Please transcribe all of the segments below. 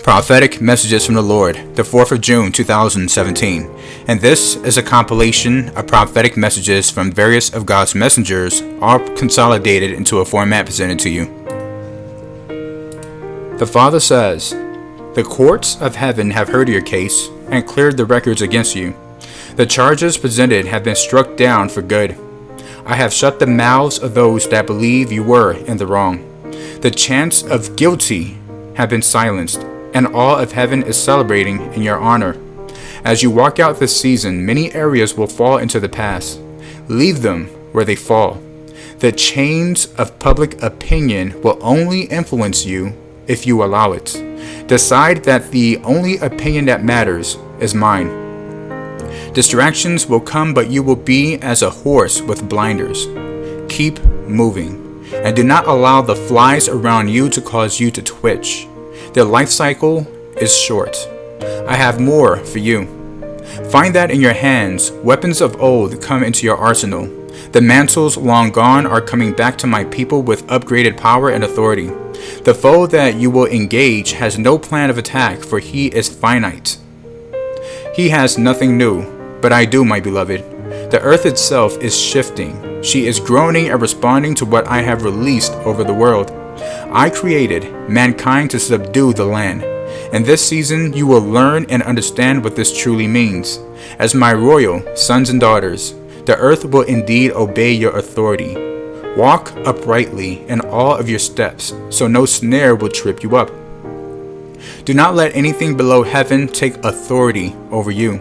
Prophetic Messages from the Lord, the 4th of June 2017, and this is a compilation of prophetic messages from various of God's messengers, all consolidated into a format presented to you. The Father says, "The courts of heaven have heard your case and cleared the records against you. The charges presented have been struck down for good. I have shut the mouths of those that believe you were in the wrong. The chants of guilty have been silenced, and all of heaven is celebrating in your honor. As you walk out this season, many areas will fall into the past. Leave them where they fall. The chains of public opinion will only influence you if you allow it. Decide that the only opinion that matters is mine. Distractions will come, but you will be as a horse with blinders. Keep moving, and do not allow the flies around you to cause you to twitch. Their life cycle is short. I have more for you. Find that in your hands. Weapons of old come into your arsenal. The mantles long gone are coming back to my people with upgraded power and authority. The foe that you will engage has no plan of attack, for he is finite. He has nothing new, but I do, my beloved. The earth itself is shifting. She is groaning and responding to what I have released over the world. I created mankind to subdue the land. In this season, you will learn and understand what this truly means. As my royal sons and daughters, the earth will indeed obey your authority. Walk uprightly in all of your steps, so no snare will trip you up. Do not let anything below heaven take authority over you.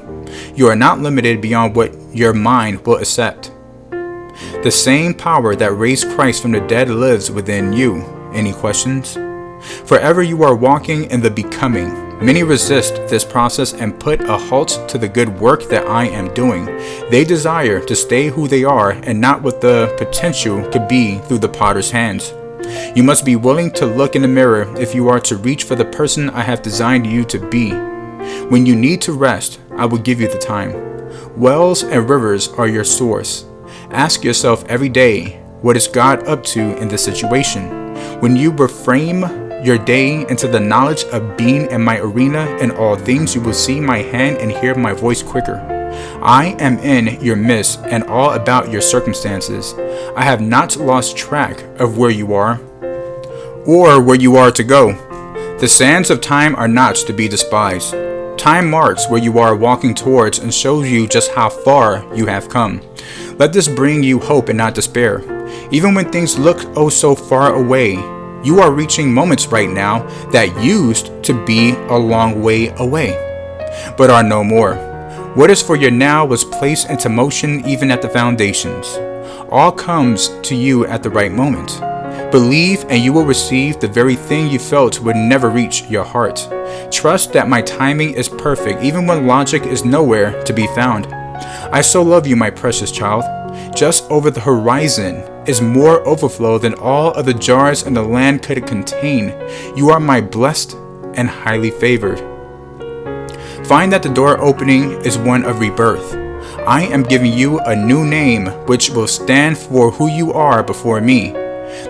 You are not limited beyond what your mind will accept. The same power that raised Christ from the dead lives within you. Any questions? Forever you are walking in the becoming. Many resist this process and put a halt to the good work that I am doing. They desire to stay who they are and not what the potential could be through the potter's hands. You must be willing to look in the mirror if you are to reach for the person I have designed you to be. When you need to rest, I will give you the time. Wells and rivers are your source. Ask yourself every day, what is God up to in this situation? When you reframe your day into the knowledge of being in my arena in all things, you will see my hand and hear my voice quicker. I am in your midst and all about your circumstances. I have not lost track of where you are or where you are to go. The sands of time are not to be despised. Time marks where you are walking towards and shows you just how far you have come. Let this bring you hope and not despair. Even when things look oh so far away, you are reaching moments right now that used to be a long way away, but are no more. What is for your now was placed into motion even at the foundations. All comes to you at the right moment. Believe and you will receive the very thing you felt would never reach your heart. Trust that my timing is perfect even when logic is nowhere to be found. I so love you, my precious child. Just over the horizon is more overflow than all of the jars in the land could contain. You are my blessed and highly favored. Find that the door opening is one of rebirth. I am giving you a new name which will stand for who you are before me.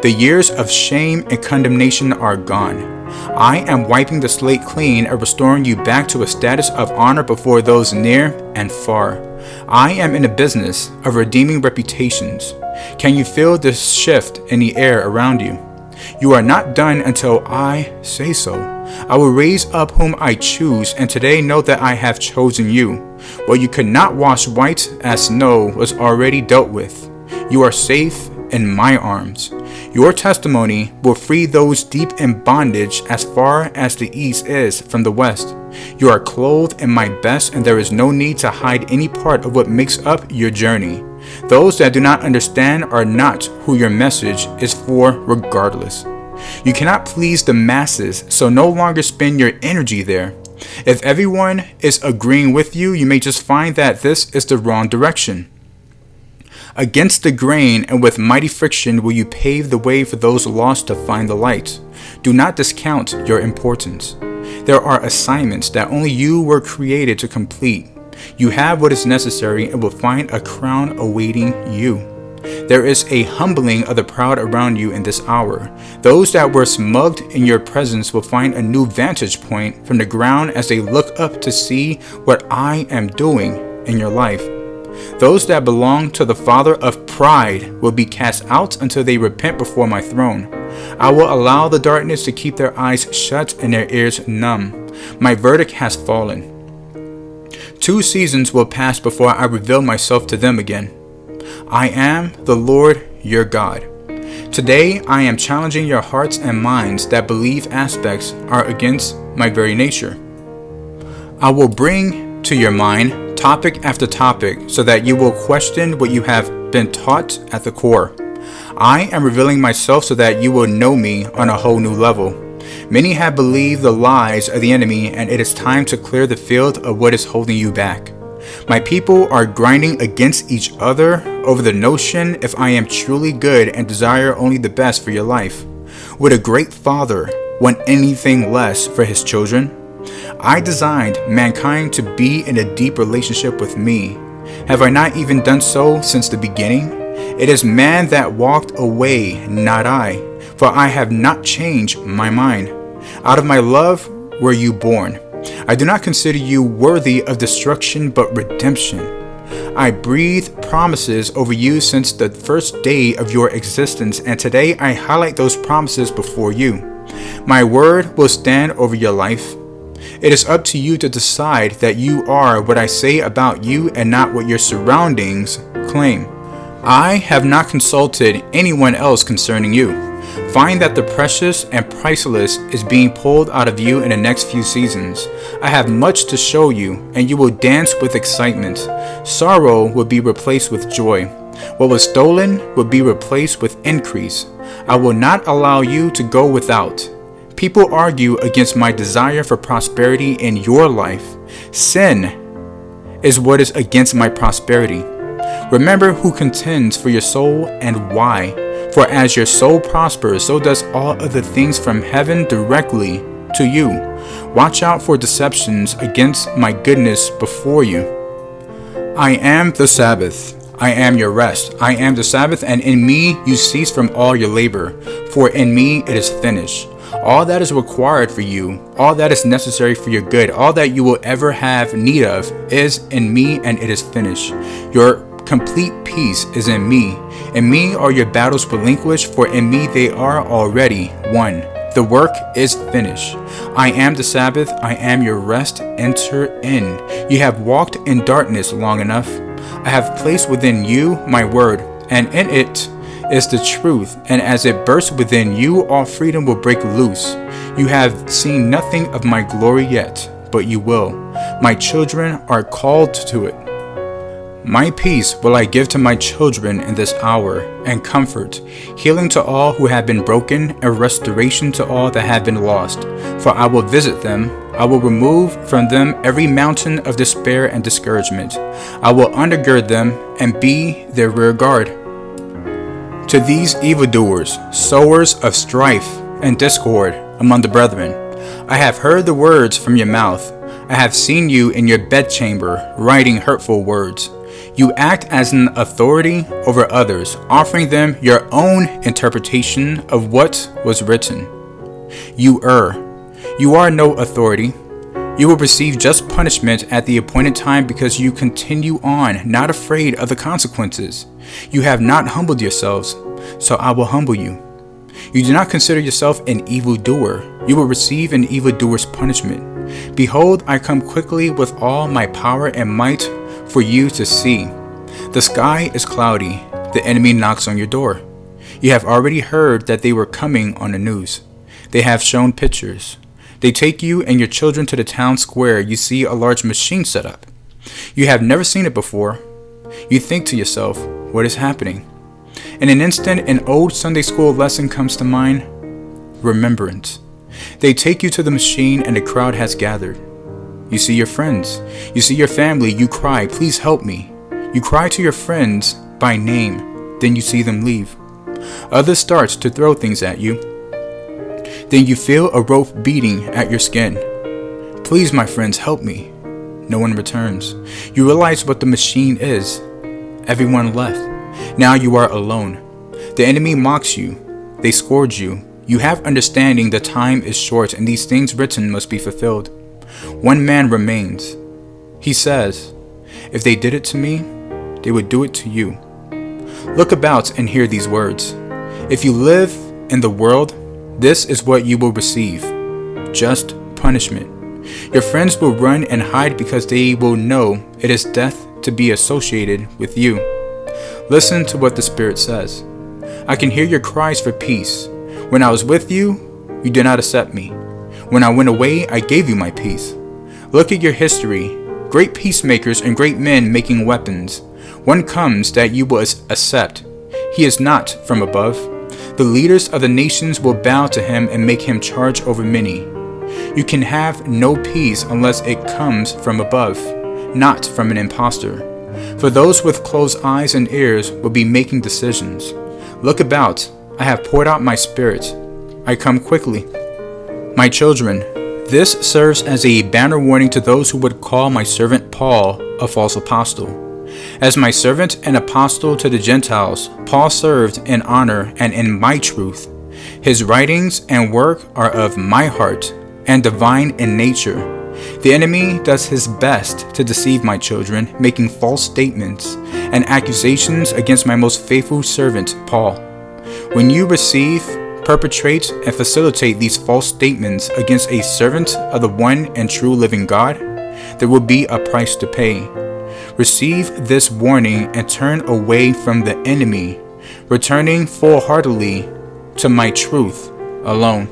The years of shame and condemnation are gone. I am wiping the slate clean and restoring you back to a status of honor before those near and far. I am in the business of redeeming reputations. Can you feel this shift in the air around you? You are not done until I say so. I will raise up whom I choose, and today know that I have chosen you. What you could not wash white as snow was already dealt with. You are safe in my arms. Your testimony will free those deep in bondage as far as the east is from the west. You are clothed in my best, and there is no need to hide any part of what makes up your journey. Those that do not understand are not who your message is for regardless. You cannot please the masses, so no longer spend your energy there. If everyone is agreeing with you, you may just find that this is the wrong direction. Against the grain and with mighty friction will you pave the way for those lost to find the light. Do not discount your importance. There are assignments that only you were created to complete. You have what is necessary and will find a crown awaiting you. There is a humbling of the proud around you in this hour. Those that were smugged in your presence will find a new vantage point from the ground as they look up to see what I am doing in your life. Those that belong to the father of pride will be cast out until they repent before my throne. I will allow the darkness to keep their eyes shut and their ears numb. My verdict has fallen. 2 seasons will pass before I reveal myself to them again. I am the Lord your God. Today I am challenging your hearts and minds that believe aspects are against my very nature. I will bring to your mind topic after topic so that you will question what you have been taught at the core. I am revealing myself so that you will know me on a whole new level. Many have believed the lies of the enemy, and it is time to clear the field of what is holding you back. My people are grinding against each other over the notion if I am truly good and desire only the best for your life. Would a great father want anything less for his children? I designed mankind to be in a deep relationship with me. Have I not even done so since the beginning? It is man that walked away, not I, for I have not changed my mind. Out of my love were you born. I do not consider you worthy of destruction but redemption. I breathe promises over you since the first day of your existence, and today I highlight those promises before you. My word will stand over your life. It is up to you to decide that you are what I say about you and not what your surroundings claim. I have not consulted anyone else concerning you. Find that the precious and priceless is being pulled out of you in the next few seasons. I have much to show you, and you will dance with excitement. Sorrow will be replaced with joy. What was stolen will be replaced with increase. I will not allow you to go without. People argue against my desire for prosperity in your life. Sin is what is against my prosperity. Remember who contends for your soul and why. For as your soul prospers, so does all other things from heaven directly to you. Watch out for deceptions against my goodness before you. I am the Sabbath. I am your rest. I am the Sabbath, and in me you cease from all your labor. For in me it is finished. All that is required for you, all that is necessary for your good, all that you will ever have need of is in me, and it is finished. Your complete peace is in me. In me are your battles relinquished, for in me they are already won. The work is finished. I am the Sabbath. I am your rest. Enter in. You have walked in darkness long enough. I have placed within you my word, and in it is the truth, and as it bursts within you, all freedom will break loose. You have seen nothing of my glory yet, but you will. My children are called to it. My peace will I give to my children in this hour, and comfort, healing to all who have been broken, and restoration to all that have been lost. For I will visit them. I will remove from them every mountain of despair and discouragement. I will undergird them and be their rear guard. To these evildoers, sowers of strife and discord among the brethren, I have heard the words from your mouth. I have seen you in your bedchamber writing hurtful words. You act as an authority over others, offering them your own interpretation of what was written. You err. You are no authority. You will receive just punishment at the appointed time because you continue on, not afraid of the consequences. You have not humbled yourselves, so I will humble you. You do not consider yourself an evildoer. You will receive an evildoer's punishment. Behold, I come quickly with all my power and might for you to see. The sky is cloudy. The enemy knocks on your door. You have already heard that they were coming on the news. They have shown pictures. They take you and your children to the town square. You see a large machine set up. You have never seen it before. You think to yourself, what is happening? In an instant, an old Sunday school lesson comes to mind. Remembrance. They take you to the machine and the crowd has gathered. You see your friends. You see your family. You cry, please help me. You cry to your friends by name. Then you see them leave. Others start to throw things at you. Then you feel a rope beating at your skin. Please, my friends, help me. No one returns. You realize what the machine is. Everyone left. Now you are alone. The enemy mocks you. They scourge you. You have understanding the time is short and these things written must be fulfilled. One man remains. He says, if they did it to me, they would do it to you. Look about and hear these words. If you live in the world, this is what you will receive. Just punishment. Your friends will run and hide because they will know it is death to be associated with you. Listen to what the Spirit says. I can hear your cries for peace. When I was with you, you did not accept me. When I went away, I gave you my peace. Look at your history. Great peacemakers and great men making weapons. One comes that you will accept. He is not from above. The leaders of the nations will bow to him and make him charge over many. You can have no peace unless it comes from above, not from an impostor. For those with closed eyes and ears will be making decisions. Look about, I have poured out my Spirit. I come quickly. My children, this serves as a banner warning to those who would call my servant Paul a false apostle. As my servant and apostle to the Gentiles, Paul served in honor and in my truth. His writings and work are of my heart and divine in nature. The enemy does his best to deceive my children, making false statements and accusations against my most faithful servant, Paul. When you receive, perpetrate, and facilitate these false statements against a servant of the one and true living God, there will be a price to pay. Receive this warning and turn away from the enemy, returning full-heartedly to my truth alone.